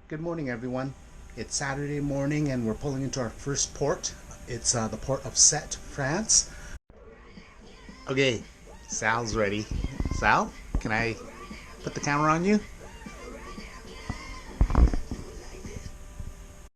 Good morning, everyone. It's Saturday morning and we're pulling into our first port. It's the port of Sete, France. Okay, Sal's ready. Sal, can I put the camera on you?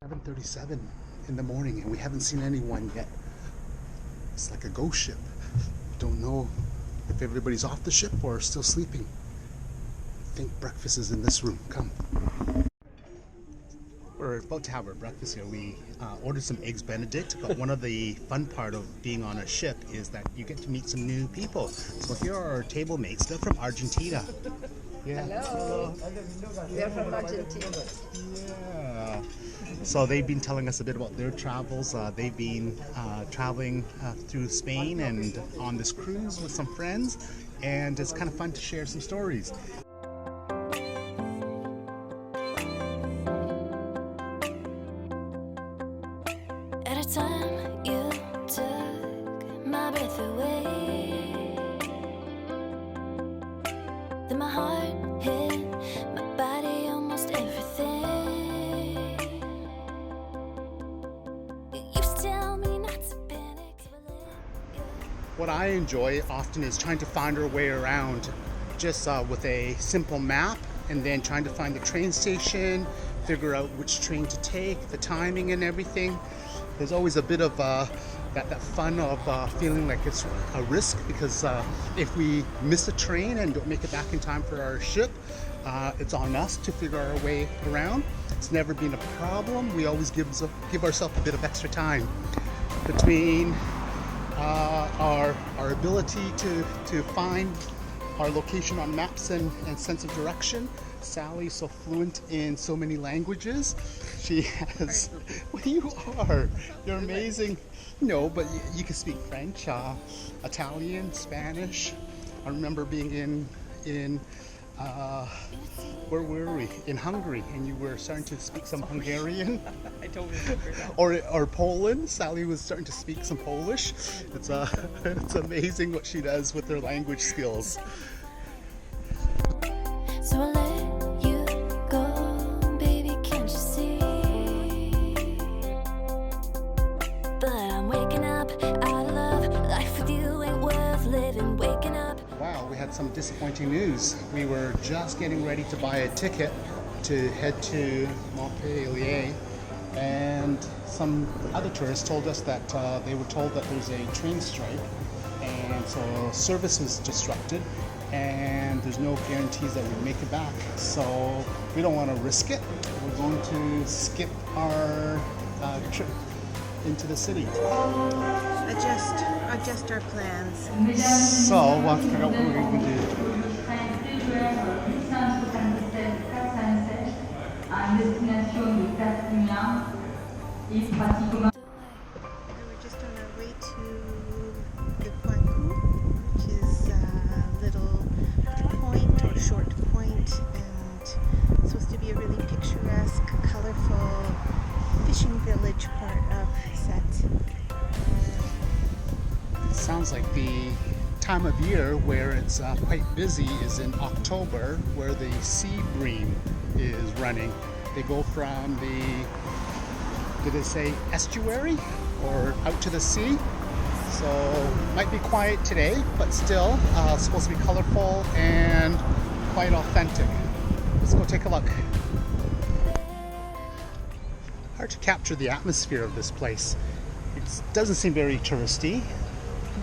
7:37 in the morning and we haven't seen anyone yet. It's like a ghost ship. Don't know if everybody's off the ship or still sleeping. I think breakfast is in this room. Come. We're about to have our breakfast here. We ordered some eggs Benedict, but one of the fun part of being on a ship is that you get to meet some new people. So here are our table mates. They're from Argentina. Yeah. Hello. They're from Argentina. Yeah. So they've been telling us a bit about their travels. They've been traveling through Spain and on this cruise with some friends, and it's kind of fun to share some stories. At a time you took my breath away, then my heart hit my body, almost everything. You used to tell me not to panic. What I enjoy often is trying to find our way around just with a simple map, and then trying to find the train station, figure out which train to take, the timing and everything. There's always a bit of that fun of feeling like it's a risk, because if we miss a train and don't make it back in time for our ship, it's on us to figure our way around. It's never been a problem. We always give ourselves a bit of extra time between our ability to find our location on maps and sense of direction. Sally's so fluent in so many languages. She has, well, you are. You're amazing. No, but you can speak French, Italian, Spanish. I remember being in where were we? In Hungary, and you were starting to speak some Hungarian. I don't remember that. Or Poland. Sally was starting to speak some Polish. It's it's amazing what she does with her language skills. So I let you go, baby, can't you see? But I'm waking up out of love. Life with you ain't worth living. Waking up. Wow, we had some disappointing news. We were just getting ready to buy a ticket to head to Montpellier, and some other tourists told us that they were told that there's a train strike, and so service was disrupted, and there's no guarantees that we'd make it back. So we don't want to risk it. We're going to skip our trip into the city. Adjust our plans. So we'll have to figure out what we're going to do. We're just on our way to the quaint, which is a little point or short point, and it's supposed to be a really picturesque, colorful fishing village part of Sete. It sounds like the time of year where it's quite busy is in October, where the sea bream is running. They go from did they say estuary or out to the sea? So might be quiet today, but still supposed to be colorful and quite authentic. Let's go take a look. Hard to capture the atmosphere of this place. It doesn't seem very touristy,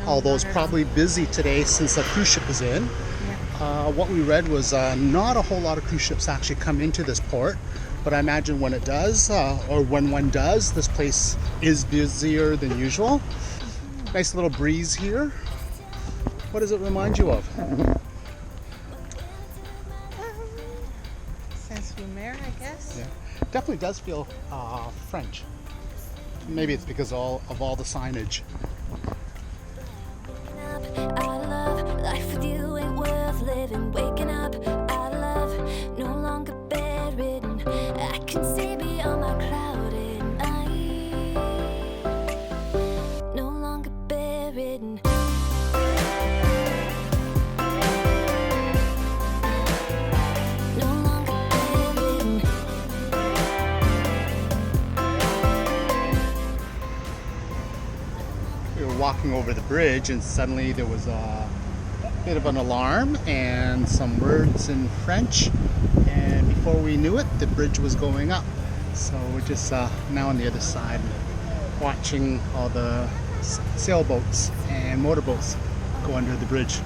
although it's probably busy today since the cruise ship is in. Yeah. What we read was not a whole lot of cruise ships actually come into this port, but I imagine when it does, or when one does, this place is busier than usual. Nice little breeze here. What does it remind you of? Saint-Omer, I guess. Yeah. Definitely does feel French. Maybe it's because of all the signage. Out of love, life with you ain't worth living. Waking up out of love, no longer bedridden. I can see beyond my clouded night. No longer bedridden. No longer bedridden. walking over the bridge, and suddenly there was a bit of an alarm and some words in French, and before we knew it, the bridge was going up. So we're just now on the other side watching all the sailboats and motorboats go under the bridge.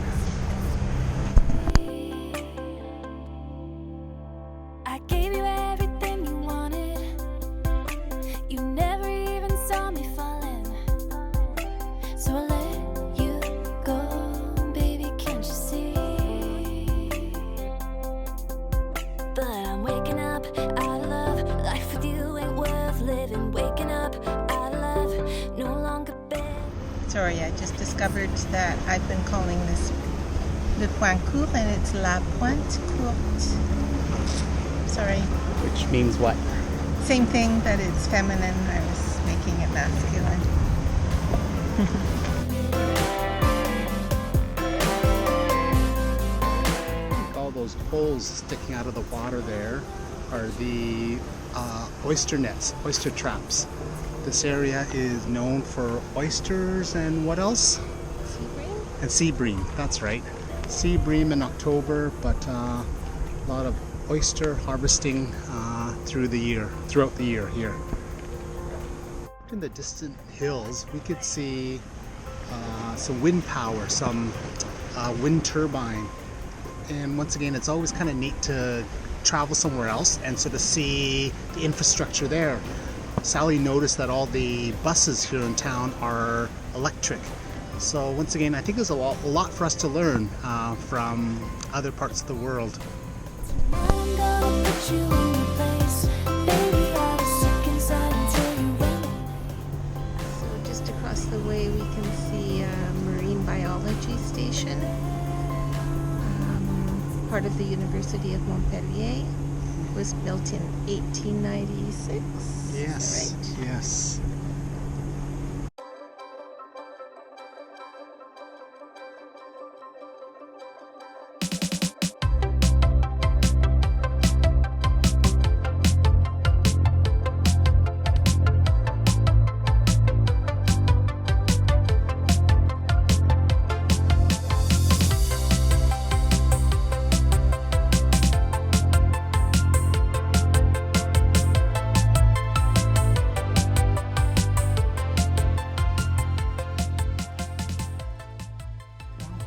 I gave you everything you wanted. You never even saw me falling. So I let you go, baby, can't you see? But I'm waking up out of love. Life with you ain't worth living. Waking up out of love, no longer bed. Sorry, I just discovered that I've been calling this le point court and it's la pointe courte. Sorry. Which means what? Same thing, but it's feminine. I was making it masculine. All those poles sticking out of the water there are the oyster nets, oyster traps. This area is known for oysters and what else? Sea bream? And sea bream, that's right. Sea bream in October, but a lot of oyster harvesting throughout the year here. In the distant hills, we could see some wind power, some wind turbine. And once again, it's always kind of neat to travel somewhere else and sort of see the infrastructure there. Sally noticed that all the buses here in town are electric. So once again, I think there's a lot for us to learn from other parts of the world. I'm gonna put you in your place. Baby, I was sick inside until you went. So just across the way we can see a marine biology station. Part of the University of Montpellier. Was built in 1896. Yes, Right? yes.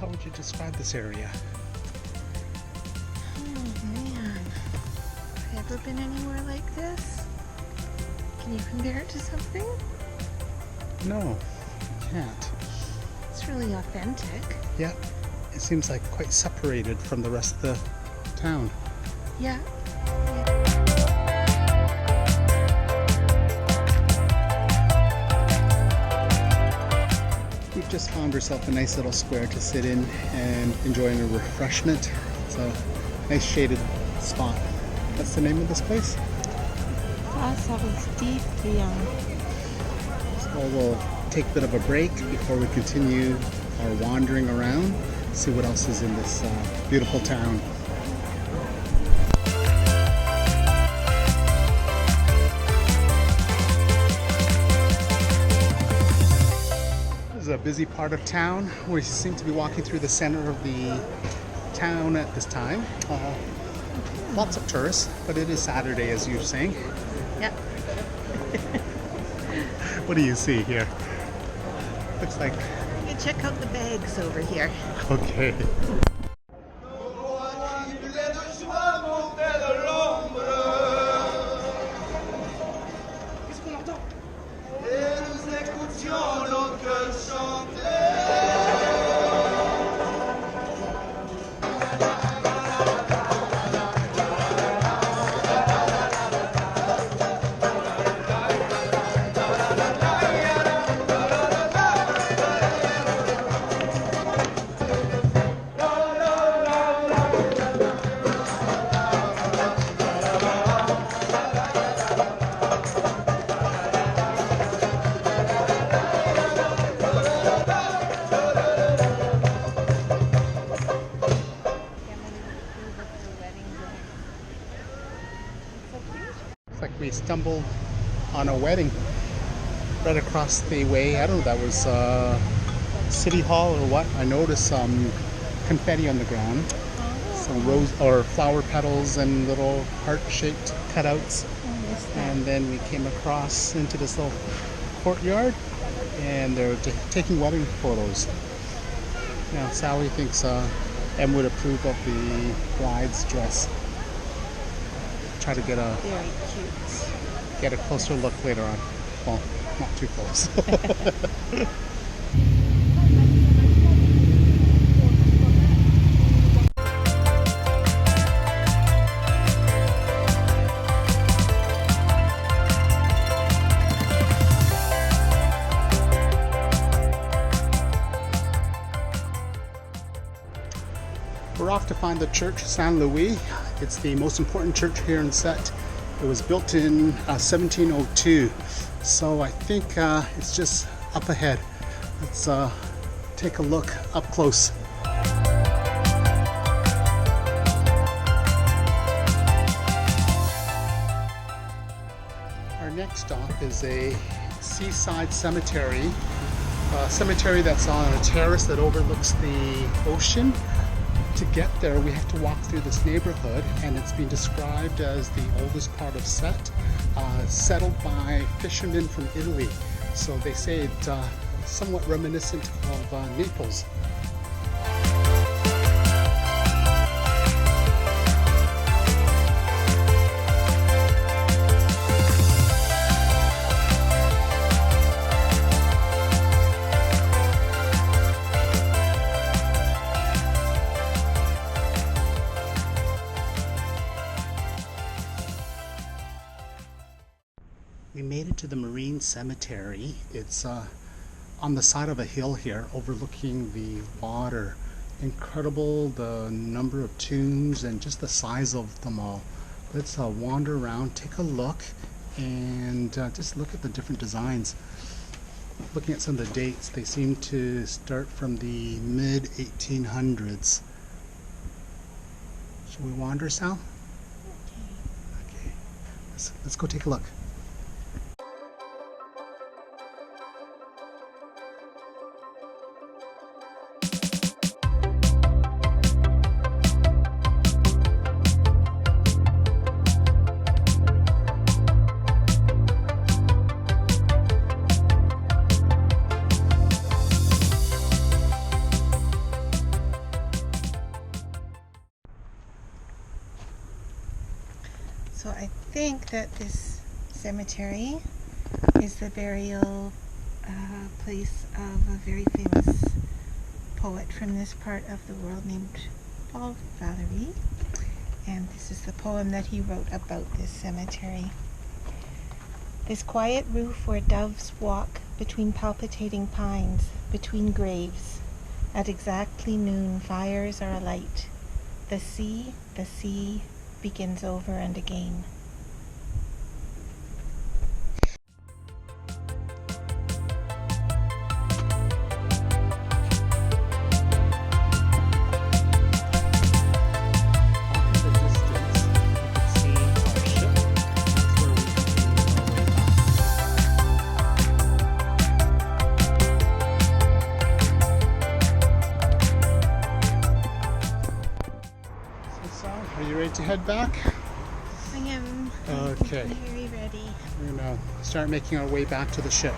How would you describe this area? Oh man. Have you ever been anywhere like this? Can you compare it to something? No, I can't. It's really authentic. Yeah, it seems like quite separated from the rest of the town. Yeah. We've just found ourselves a nice little square to sit in and enjoying a refreshment. It's a nice shaded spot. What's the name of this place? Ça reste bien. So we'll take a bit of a break before we continue our wandering around, see what else is in this beautiful town. This is a busy part of town. We seem to be walking through the center of the town at this time. Lots of tourists, but it is Saturday, as you're saying. Yeah. What do you see here? Looks like... You can check out the bags over here. Okay. Looks like we stumbled on a wedding right across the way. I don't know, that was City Hall or what. I noticed some confetti on the ground, some rose or flower petals and little heart-shaped cutouts. I missed that. And then we came across into this little courtyard, and they're taking wedding photos. Now Sally thinks Em would approve of the bride's dress. Try to get Very cute. a closer look later on. Well, not too close. We're off to find the church Saint Louis. It's the most important church here in Sete. It was built in 1702, so I think it's just up ahead. Let's take a look up close. Our next stop is a seaside cemetery. A cemetery that's on a terrace that overlooks the ocean. To get there, we have to walk through this neighborhood, and it's been described as the oldest part of Sete, settled by fishermen from Italy. So they say it's somewhat reminiscent of Naples. We made it to the Marine Cemetery. It's on the side of a hill here overlooking the water. Incredible the number of tombs and just the size of them all. Let's wander around, take a look, and just look at the different designs. Looking at some of the dates, they seem to start from the mid-1800s. Should we wander, Sal? Okay. Let's go take a look. So I think that this cemetery is the burial place of a very famous poet from this part of the world named Paul Valery. And this is the poem that he wrote about this cemetery. This quiet roof where doves walk between palpitating pines, between graves. At exactly noon, fires are alight. The sea begins over and again. Are you ready to head back? I am Okay. very ready. We're gonna start making our way back to the ship.